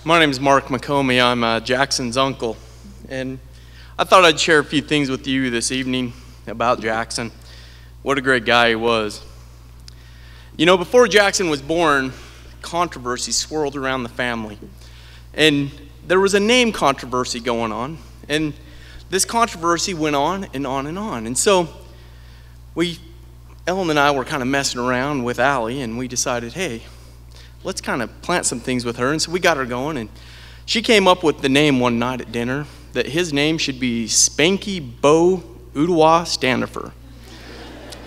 My name is McOmie. I'm Jackson's uncle, and I thought I'd share a few things with you this evening about Jackson. What a great guy he was. You know, before Jackson was born, controversy swirled around the family, and there was a name controversy going on, and this controversy went on and on and on. And so Ellen and I were kind of messing around with Allie, and we decided, hey, let's kind of plant some things with her. And so we got her going, and she came up with the name one night at dinner, that his name should be Spanky Bo Udawa Standefer.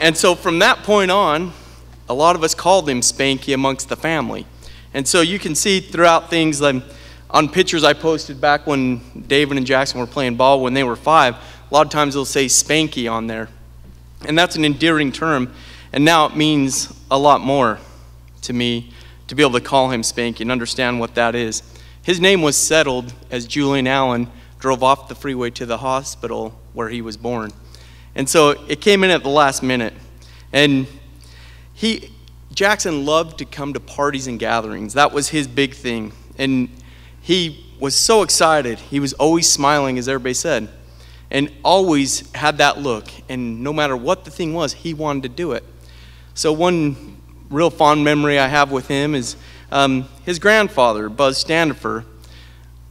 And so from that point on, a lot of us called him Spanky amongst the family. And so you can see throughout things, like on pictures I posted back when David and Jackson were playing ball when they were 5, a lot of times they'll say Spanky on there. And that's an endearing term, and now it means a lot more to me to be able to call him Spanky and understand what that is. His name was settled as Julian Allen drove off the freeway to the hospital where he was born. And so it came in at the last minute. And Jackson loved to come to parties and gatherings. That was his big thing. And he was so excited. He was always smiling, as everybody said, and always had that look. And no matter what the thing was, he wanted to do it. So one real fond memory I have with him is his grandfather, Buzz Standefer.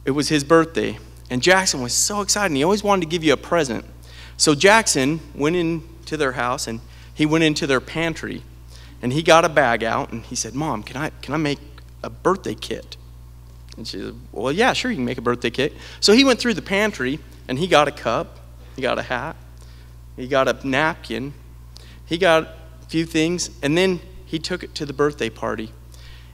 It was his birthday, and Jackson was so excited, and he always wanted to give you a present. So Jackson went into their house, and he went into their pantry, and he got a bag out, and he said, "Mom, can I make a birthday kit?" And she said, "Well, yeah, sure, you can make a birthday kit." So he went through the pantry, and he got a cup, he got a hat, he got a napkin, he got a few things, and then he took it to the birthday party,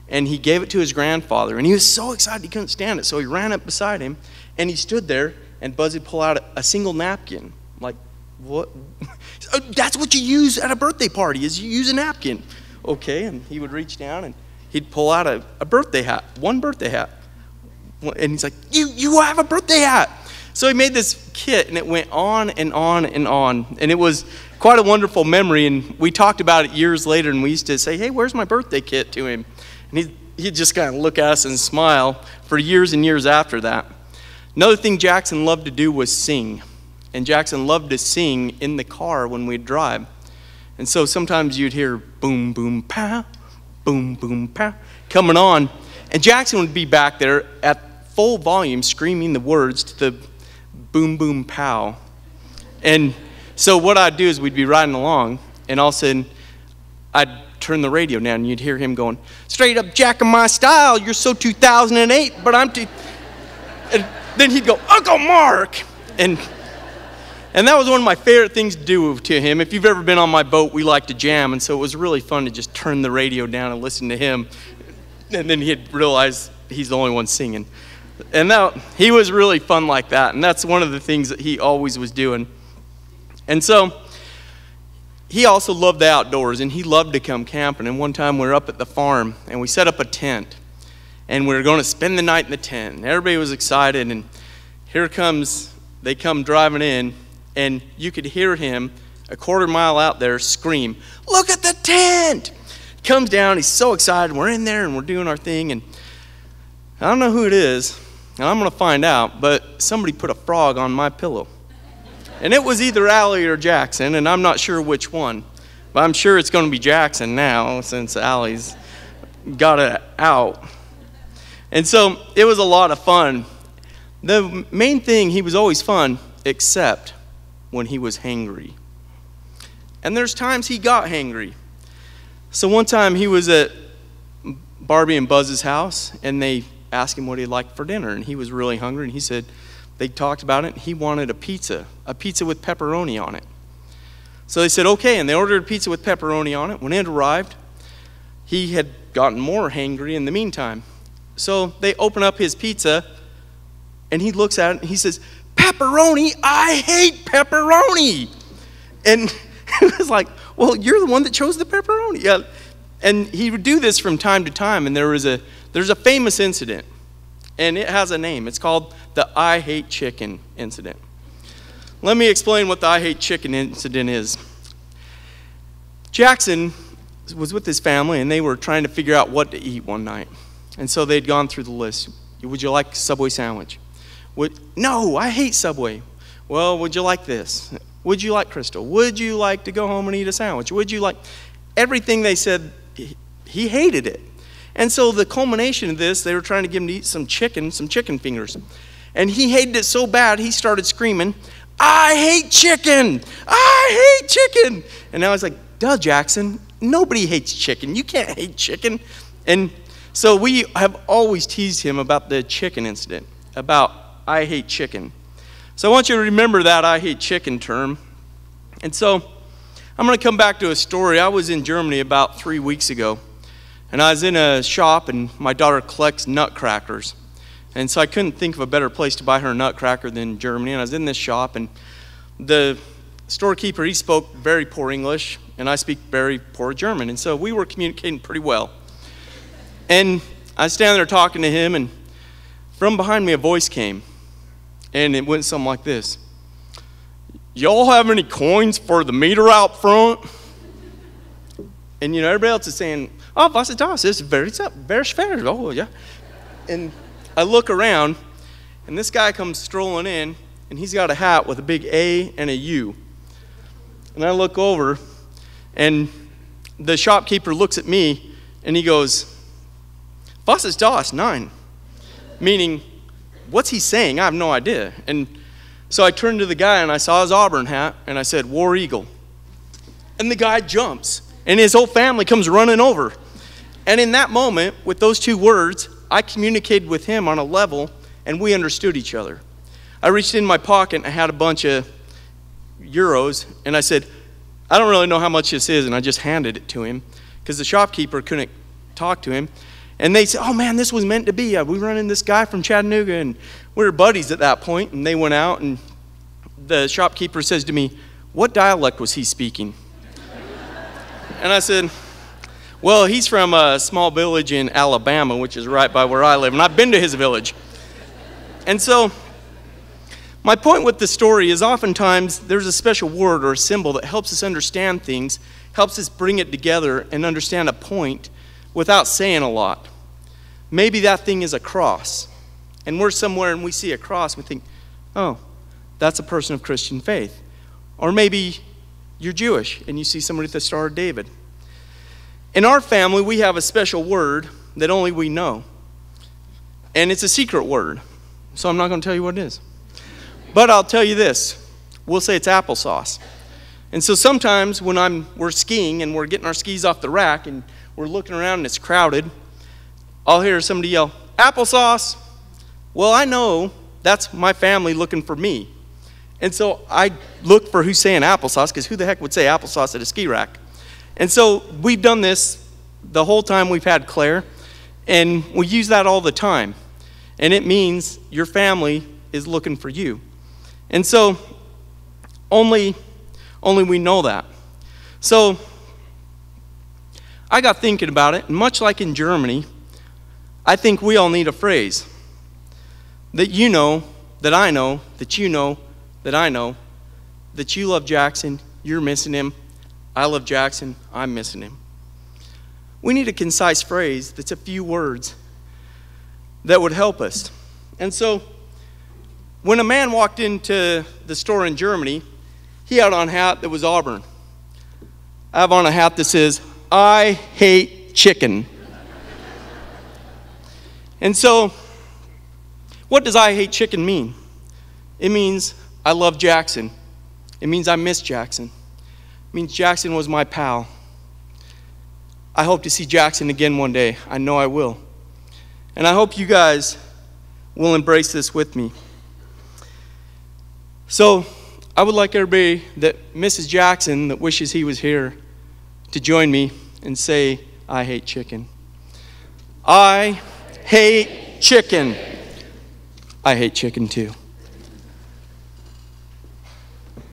and he gave it to his grandfather, and he was so excited he couldn't stand it. So he ran up beside him, and he stood there, and Buzz would pull out a single napkin. Like, what? That's what you use at a birthday party, is you use a napkin. Okay, and he would reach down, and he'd pull out a birthday hat, one birthday hat. And he's like, you have a birthday hat. So he made this kit, and it went on and on and on, and it was quite a wonderful memory. And we talked about it years later, and we used to say, "Hey, where's my birthday kit?" to him, and he'd just kind of look at us and smile for years and years after that. Another thing Jackson loved to do was sing, and Jackson loved to sing in the car when we'd drive. And so sometimes you'd hear boom, boom, pow, boom, boom, pow coming on, and Jackson would be back there at full volume screaming the words to the boom, boom, pow. And so what I'd do is we'd be riding along, and all of a sudden I'd turn the radio down, and you'd hear him going, "Straight up Jack in my style, you're so 2008, but I'm too..." And then he'd go, "Uncle Mark!" And that was one of my favorite things to do to him. If you've ever been on my boat, we like to jam, and so it was really fun to just turn the radio down and listen to him. And then he'd realize he's the only one singing. And he was really fun like that, and that's one of the things that he always was doing. And so he also loved the outdoors, and he loved to come camping. And one time we were up at the farm, and we set up a tent, and we were going to spend the night in the tent. And everybody was excited, and they come driving in, and you could hear him a quarter mile out there scream, "Look at the tent!" Comes down, he's so excited, we're in there, and we're doing our thing, and I don't know who it is, and I'm going to find out, but somebody put a frog on my pillow. And it was either Allie or Jackson, and I'm not sure which one. But I'm sure it's going to be Jackson now, since Allie's got it out. And so it was a lot of fun. The main thing, he was always fun, except when he was hangry. And there's times he got hangry. So one time he was at Barbie and Buzz's house, and they asked him what he'd like for dinner, and he was really hungry, and he said, they talked about it, and he wanted a pizza with pepperoni on it. So they said, okay, and they ordered a pizza with pepperoni on it. When it arrived, he had gotten more hangry in the meantime. So they open up his pizza, and he looks at it, and he says, "Pepperoni, I hate pepperoni." And it was like, well, you're the one that chose the pepperoni. Yeah. And he would do this from time to time, and there's a famous incident, and it has a name. It's called the I Hate Chicken incident. Let me explain what the I Hate Chicken incident is. Jackson was with his family, and they were trying to figure out what to eat one night. And so they'd gone through the list. Would you like a Subway sandwich? No, I hate Subway. Well, would you like this? Would you like Crystal? Would you like to go home and eat a sandwich? Would you like... Everything they said, he hated it. And so the culmination of this, they were trying to get him to eat some chicken fingers. And he hated it so bad, he started screaming, I hate chicken! I hate chicken! And I was like, duh, Jackson, nobody hates chicken. You can't hate chicken. And so we have always teased him about the chicken incident, about I hate chicken. So I want you to remember that I hate chicken term. And so I'm going to come back to a story. I was in Germany about 3 weeks ago, and I was in a shop, and my daughter collects nutcrackers. And so I couldn't think of a better place to buy her a nutcracker than Germany. And I was in this shop, and the storekeeper, he spoke very poor English, and I speak very poor German. And so we were communicating pretty well. And I was standing there talking to him, and from behind me a voice came, and it went something like this. Y'all have any coins for the meter out front? And you know, everybody else is saying, oh, was ist das? It's very fair. Oh, yeah. And I look around, and this guy comes strolling in, and he's got a hat with a big A and a U. And I look over, and the shopkeeper looks at me, and he goes, was ist das? Nein. Meaning, what's he saying? I have no idea. And so I turned to the guy, and I saw his Auburn hat, and I said, War Eagle. And the guy jumps, and his whole family comes running over. And in that moment, with those two words, I communicated with him on a level, and we understood each other. I reached in my pocket, and I had a bunch of euros, and I said, I don't really know how much this is, and I just handed it to him, because the shopkeeper couldn't talk to him. And they said, oh man, this was meant to be. We run in this guy from Chattanooga, and we were buddies at that point, and they went out, and the shopkeeper says to me, what dialect was he speaking? And I said, well, he's from a small village in Alabama, which is right by where I live, and I've been to his village. And so my point with the story is oftentimes there's a special word or a symbol that helps us understand things, helps us bring it together and understand a point without saying a lot. Maybe that thing is a cross. And we're somewhere and we see a cross and we think, oh, that's a person of Christian faith. Or maybe you're Jewish and you see somebody with the Star of David. In our family, we have a special word that only we know. And it's a secret word. So I'm not going to tell you what it is. But I'll tell you this. We'll say it's applesauce. And so sometimes when we're skiing and we're getting our skis off the rack and we're looking around and it's crowded, I'll hear somebody yell, applesauce. Well, I know that's my family looking for me. And so I look for who's saying applesauce, because who the heck would say applesauce at a ski rack? And so we've done this the whole time we've had Claire, and we use that all the time. And it means your family is looking for you. And so only we know that. So I got thinking about it, and much like in Germany, I think we all need a phrase that you know, that I know, that you know, that I know, that you love Jackson, you're missing him, I love Jackson, I'm missing him. We need a concise phrase that's a few words that would help us. And so when a man walked into the store in Germany, he had on a hat that was Auburn. I have on a hat that says, I hate chicken. And so, what does I hate chicken mean? It means I love Jackson. It means I miss Jackson. It means Jackson was my pal. I hope to see Jackson again one day. I know I will. And I hope you guys will embrace this with me. So, I would like everybody that misses Jackson, that wishes he was here, to join me and say, I hate chicken. I hate chicken. I hate chicken too.